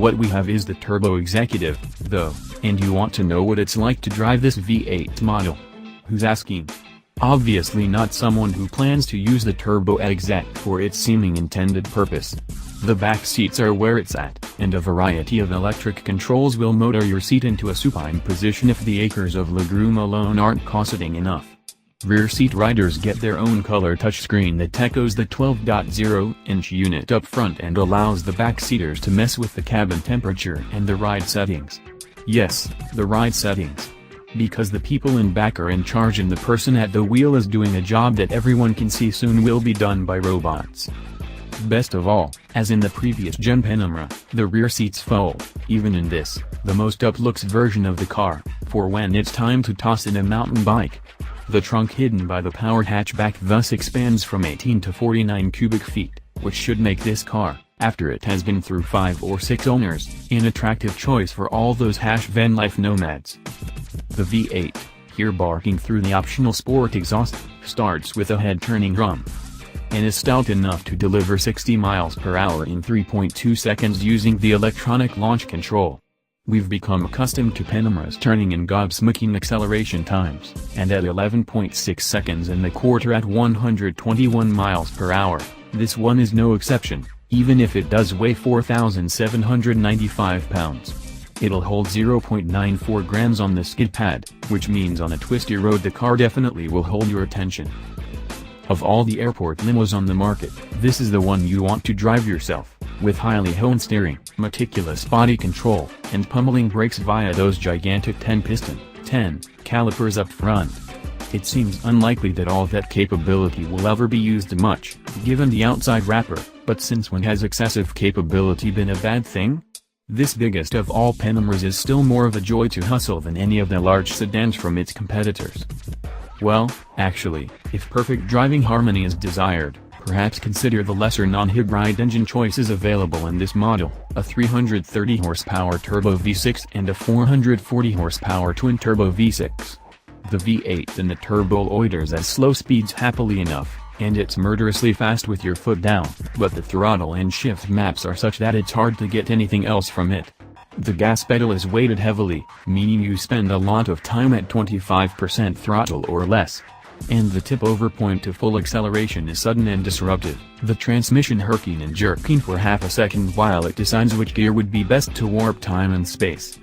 What we have is the Turbo Executive, though, and you want to know what it's like to drive this V8 model. Who's asking? Obviously not someone who plans to use the Turbo Exec for its seeming intended purpose. The back seats are where it's at, and a variety of electric controls will motor your seat into a supine position if the acres of legroom alone aren't cosseting enough. Rear seat riders get their own color touchscreen that echoes the 12.0-inch unit up front and allows the backseaters to mess with the cabin temperature and the ride settings. Yes, the ride settings. Because the people in back are in charge and the person at the wheel is doing a job that everyone can see soon will be done by robots. Best of all, as in the previous gen Panamera, the rear seats fold, even in this, the most up-looks version of the car, for when it's time to toss in a mountain bike. The trunk hidden by the powered hatchback thus expands from 18 to 49 cubic feet, which should make this car, after it has been through 5 or 6 owners, an attractive choice for all those van life nomads. The V8, here barking through the optional sport exhaust, starts with a head-turning drum, and is stout enough to deliver 60 miles per hour in 3.2 seconds using the electronic launch control. We've become accustomed to Panameras turning in gobsmacking acceleration times, and at 11.6 seconds in the quarter at 121 miles per hour, this one is no exception, even if it does weigh 4,795 pounds. It'll hold 0.94 grams on the skid pad, which means on a twisty road the car definitely will hold your attention. Of all the airport limos on the market, this is the one you want to drive yourself, with highly honed steering, meticulous body control, and pummeling brakes via those gigantic 10-piston, 10 calipers up front. It seems unlikely that all that capability will ever be used much, given the outside wrapper, but since when has excessive capability been a bad thing? This biggest of all Panameras is still more of a joy to hustle than any of the large sedans from its competitors. Well, actually, if perfect driving harmony is desired, perhaps consider the lesser non-hybrid engine choices available in this model, a 330 horsepower turbo V6 and a 440 horsepower twin-turbo V6. The V8 and the turbo loiters at slow speeds happily enough, and it's murderously fast with your foot down, but the throttle and shift maps are such that it's hard to get anything else from it. The gas pedal is weighted heavily, meaning you spend a lot of time at 25% throttle or less. And the tip-over point to full acceleration is sudden and disruptive, the transmission herking and jerking for half a second while it decides which gear would be best to warp time and space.